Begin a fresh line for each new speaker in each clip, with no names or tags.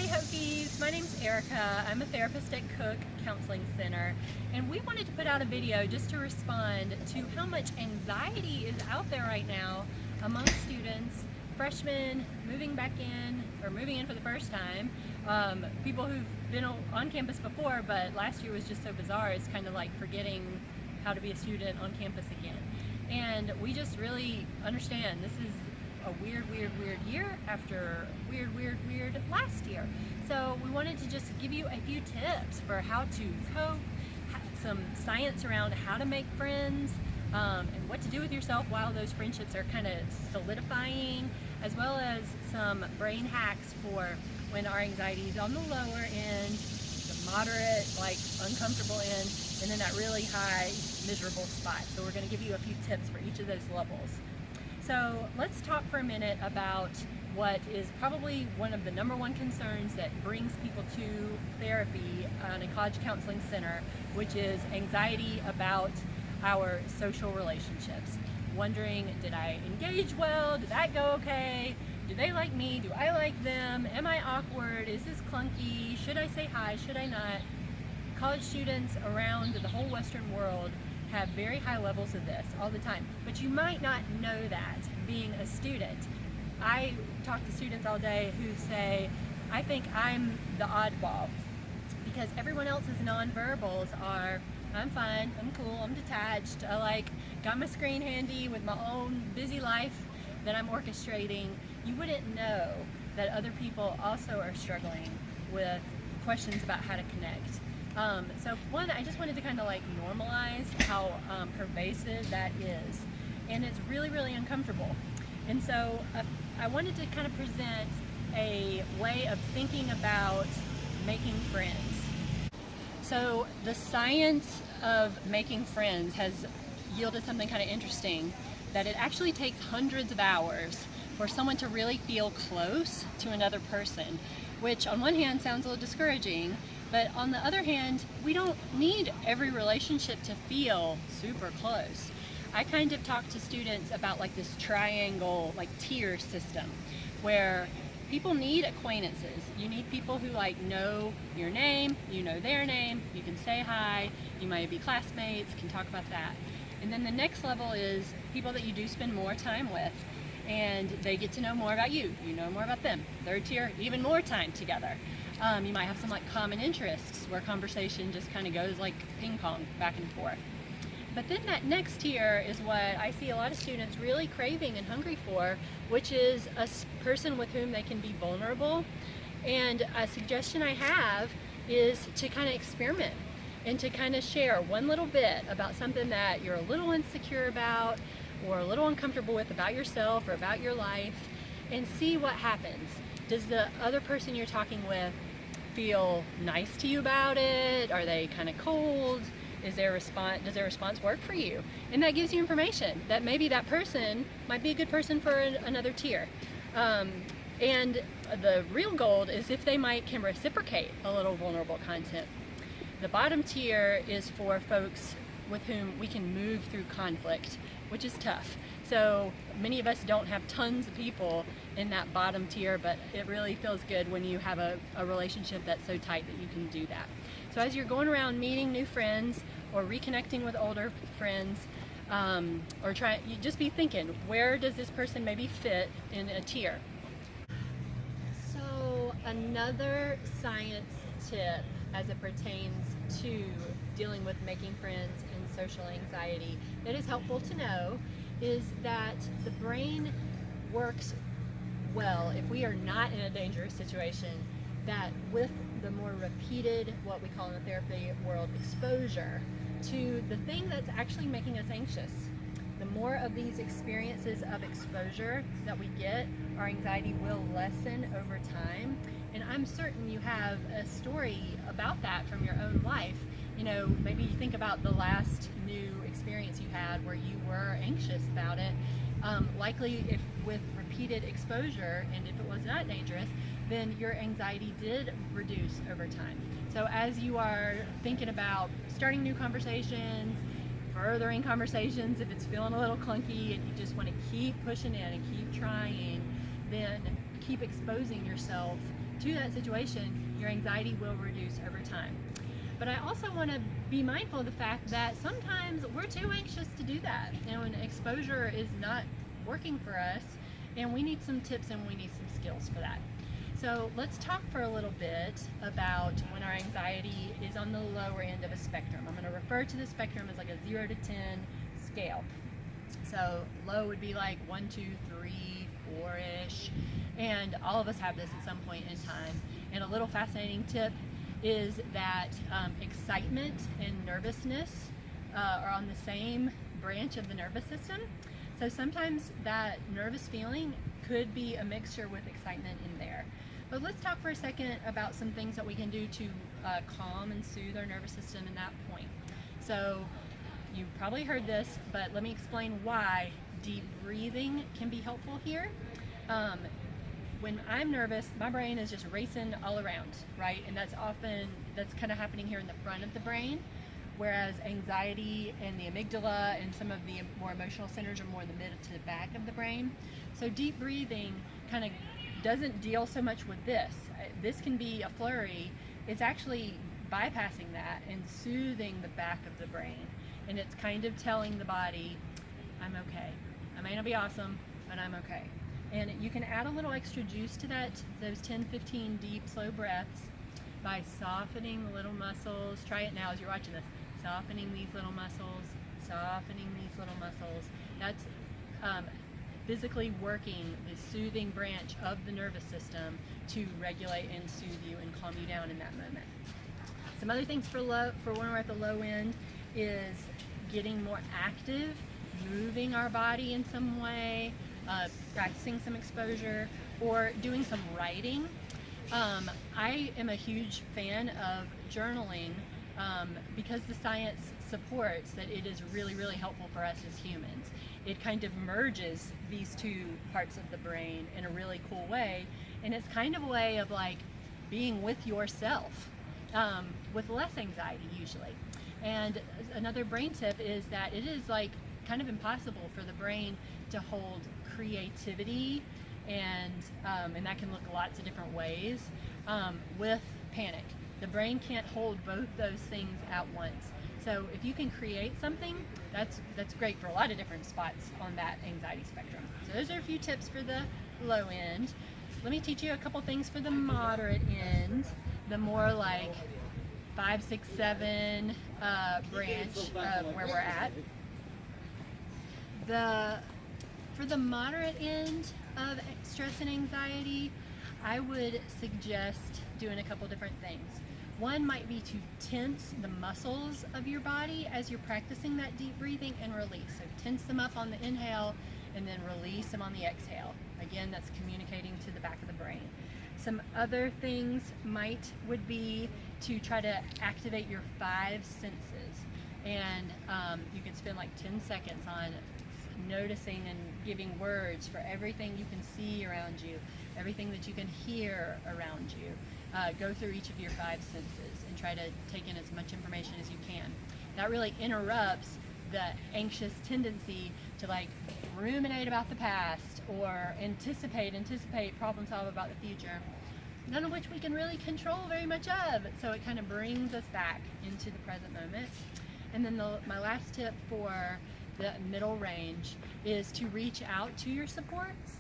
Hokies, my name's Erica. I'm a therapist at Cook Counseling Center, and we wanted to put out a video just to respond to how much anxiety is out there right now among students, freshmen moving back in or moving in for the first time, people who've been on campus before, but last year was just so bizarre. It's kind of like forgetting how to be a student on campus again. And we just really understand this is a weird year after weird last year. So we wanted to just give you a few tips for how to cope, some science around how to make friends, and what to do with yourself while those friendships are kind of solidifying, as well as some brain hacks for when our anxiety is on the lower end, the moderate, like uncomfortable end, and then that really high, miserable spot. So we're going to give you a few tips for each of those levels. So let's talk for a minute about what is probably one of the #1 concerns that brings people to therapy in a college counseling center, which is anxiety about our social relationships. Wondering, did I engage well? Did that go okay? Do they like me? Do I like them? Am I awkward? Is this clunky? Should I say hi? Should I not? College students around the whole Western world have very high levels of this all the time, but you might not know that being a student. I talk to students all day who say, I think I'm the oddball because everyone else's nonverbals are, I'm fine, I'm cool, I'm detached, I got my screen handy with my own busy life that I'm orchestrating. You wouldn't know that other people also are struggling with questions about how to connect. So one, I just wanted to kind of normalize how pervasive that is, and it's really uncomfortable. And so I wanted to kind of present a way of thinking about making friends. So the science of making friends has yielded something kind of interesting, that it actually takes hundreds of hours for someone to really feel close to another person, which on one hand sounds a little discouraging, but on the other hand, we don't need every relationship to feel super close. I kind of talk to students about this triangle, tier system, where people need acquaintances. You need people who know your name, you know their name, you can say hi, you might be classmates, can talk about that. And then the next level is people that you do spend more time with, and they get to know more about you, you know more about them. Third tier, even more time together. You might have some common interests where conversation just kind of goes like ping pong back and forth. But then that next tier is what I see a lot of students really craving and hungry for, which is a person with whom they can be vulnerable. And a suggestion I have is to kind of experiment and to kind of share one little bit about something that you're a little insecure about or a little uncomfortable with about yourself or about your life, and see what happens. Does the other person you're talking with feel nice to you about it? Are they kind of cold? Does their response work for you? And that gives you information that maybe that person might be a good person for another tier. And the real gold is if they can reciprocate a little vulnerable content. The bottom tier is for folks with whom we can move through conflict, which is tough. So many of us don't have tons of people in that bottom tier, but it really feels good when you have a relationship that's so tight that you can do that. So as you're going around meeting new friends or reconnecting with older friends, you just be thinking, where does this person maybe fit in a tier? So another science tip as it pertains to dealing with making friends and social anxiety that is helpful to know is that the brain works well if we are not in a dangerous situation, that with the more repeated, what we call in the therapy world, exposure to the thing that's actually making us anxious, the more of these experiences of exposure that we get, our anxiety will lessen over time. And I'm certain you have a story about that from your own life. Maybe you think about the last new experience you had where you were anxious about it. Likely if with repeated exposure, and if it was not dangerous, then your anxiety did reduce over time. So as you are thinking about starting new conversations, furthering conversations, if it's feeling a little clunky and you just want to keep pushing in and keep trying, then keep exposing yourself to that situation, your anxiety will reduce over time. But I also want to be mindful of the fact that sometimes we're too anxious to do that, and exposure is not working for us, and we need some tips and we need some skills for that. So let's talk for a little bit about when our anxiety is on the lower end of a spectrum. I'm going to refer to the spectrum as like a 0 to 10 scale. So low would be like 1, 2, 3, 4-ish, and all of us have this at some point in time. And a little fascinating tip is that excitement and nervousness are on the same branch of the nervous system. So sometimes that nervous feeling could be a mixture with excitement in there. But let's talk for a second about some things that we can do to calm and soothe our nervous system in that point. So you've probably heard this, but let me explain why deep breathing can be helpful here. When I'm nervous, my brain is just racing all around, right? And that's kind of happening here in the front of the brain, whereas anxiety and the amygdala and some of the more emotional centers are more in the mid to the back of the brain. So deep breathing kind of doesn't deal so much with this. This can be a flurry. It's actually bypassing that and soothing the back of the brain. And it's kind of telling the body, I'm okay. I may not be awesome, but I'm okay. And you can add a little extra juice to that, those 10, 15 deep, slow breaths by softening the little muscles. Try it now as you're watching this. Softening these little muscles, softening these little muscles. That's physically working the soothing branch of the nervous system to regulate and soothe you and calm you down in that moment. Some other things for when we're at the low end is getting more active, moving our body in some way, practicing some exposure, or doing some writing. I am a huge fan of journaling because the science supports that it is really, really helpful for us as humans. It kind of merges these two parts of the brain in a really cool way, and it's kind of a way of like being with yourself with less anxiety usually. And another brain tip is that it is like kind of impossible for the brain to hold creativity, and that can look lots of different ways with panic. The brain can't hold both those things at once. So if you can create something, that's great for a lot of different spots on that anxiety spectrum. So those are a few tips for the low end. Let me teach you a couple things for the moderate end, the more like 5, 6, 7 branch of where we're at. For the moderate end of stress and anxiety, I would suggest doing a couple different things. One might be to tense the muscles of your body as you're practicing that deep breathing and release. So tense them up on the inhale and then release them on the exhale. Again, that's communicating to the back of the brain. Some other things would be to try to activate your 5 senses. And you can spend like 10 seconds on noticing and giving words for everything you can see around you, everything that you can hear around you. Go through each of your 5 senses and try to take in as much information as you can. That really interrupts the anxious tendency to like ruminate about the past or anticipate, problem solve about the future, none of which we can really control very much of. So it kind of brings us back into the present moment. And then my last tip for the middle range is to reach out to your supports.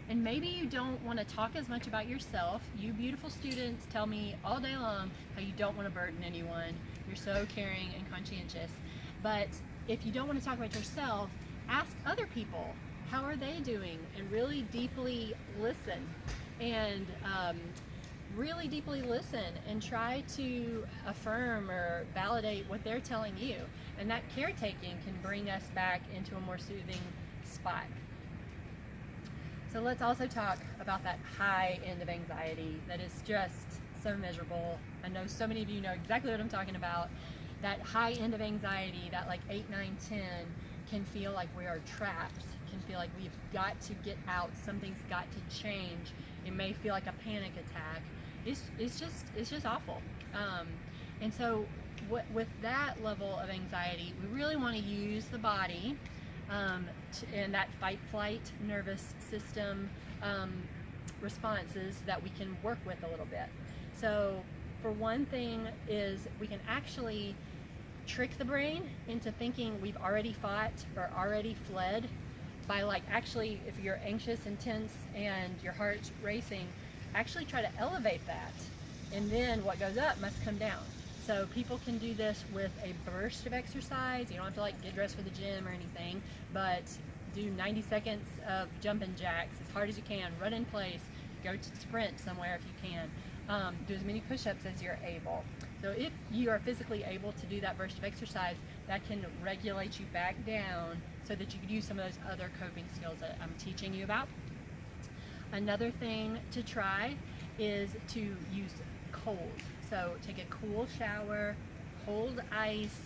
And maybe you don't want to talk as much about yourself. You beautiful students tell me all day long how you don't want to burden anyone. You're so caring and conscientious. But if you don't want to talk about yourself, ask other people, how are they doing? And really deeply listen. And really deeply listen and try to affirm or validate what they're telling you. And that caretaking can bring us back into a more soothing spot. So let's also talk about that high end of anxiety that is just so miserable. I know so many of you know exactly what I'm talking about. That high end of anxiety, that like 8, 9, 10, can feel like we are trapped, can feel like we've got to get out, something's got to change. It may feel like a panic attack. It's just awful. And so with that level of anxiety, we really want to use the body and that fight-flight nervous system responses that we can work with a little bit. So for one thing is we can actually trick the brain into thinking we've already fought or already fled by, like, actually, if you're anxious and tense and your heart's racing, actually try to elevate that, and then what goes up must come down. So people can do this with a burst of exercise. You don't have to like get dressed for the gym or anything, but do 90 seconds of jumping jacks as hard as you can, run in place, go to sprint somewhere if you can. Do as many push-ups as you're able. So if you are physically able to do that burst of exercise, that can regulate you back down so that you can use some of those other coping skills that I'm teaching you about. Another thing to try is to use cold. So take a cool shower, cold ice.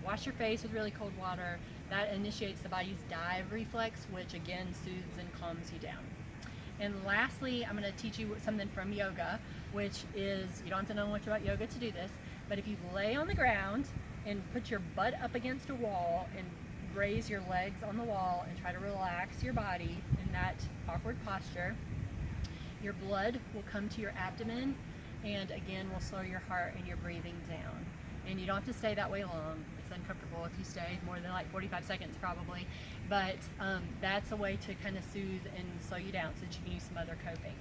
Wash your face with really cold water. That initiates the body's dive reflex, which again soothes and calms you down. And lastly, I'm going to teach you something from yoga, which is, you don't have to know much about yoga to do this, but if you lay on the ground and put your butt up against a wall and raise your legs on the wall and try to relax your body in that awkward posture, your blood will come to your abdomen and again will slow your heart and your breathing down. And you don't have to stay that way long. It's uncomfortable if you stay more than like 45 seconds probably, but that's a way to kind of soothe and slow you down so that you can use some other coping.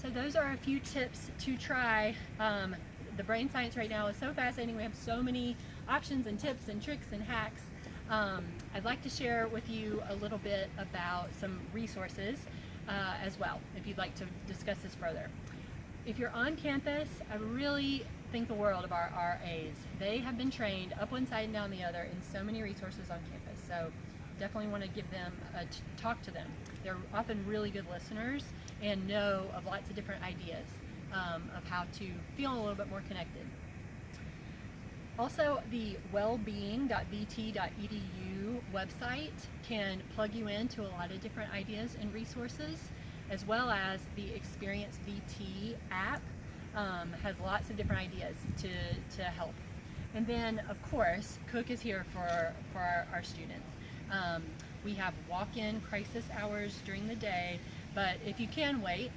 So those are a few tips to try. The brain science right now is so fascinating. We have so many options and tips and tricks and hacks. I'd like to share with you a little bit about some resources as well, if you'd like to discuss this further. If you're on campus, I really think the world of our RAs. They have been trained up one side and down the other in so many resources on campus. So definitely want to give them talk to them. They're often really good listeners and know of lots of different ideas of how to feel a little bit more connected. Also, the wellbeing.vt.edu website can plug you into a lot of different ideas and resources, as well as the Experience VT app has lots of different ideas to help. And then, of course, Cook is here for our students. We have walk-in crisis hours during the day, but if you can wait,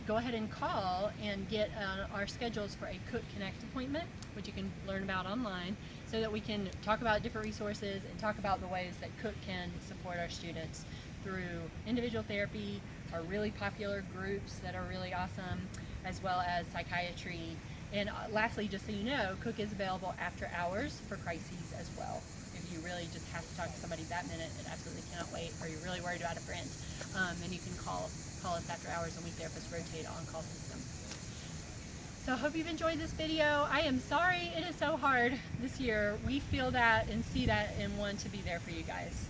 go ahead and call and get our schedules for a Cook Connect appointment, which you can learn about online, so that we can talk about different resources and talk about the ways that Cook can support our students through individual therapy, our really popular groups that are really awesome, as well as psychiatry. And lastly, just so you know, Cook is available after hours for crises as well. If you really just have to talk to somebody that minute and absolutely cannot wait, or you're really worried about a friend, then you can call us after hours, and we therapists rotate on-call system. So I hope you've enjoyed this video. I am sorry it is so hard this year. We feel that and see that and want to be there for you guys.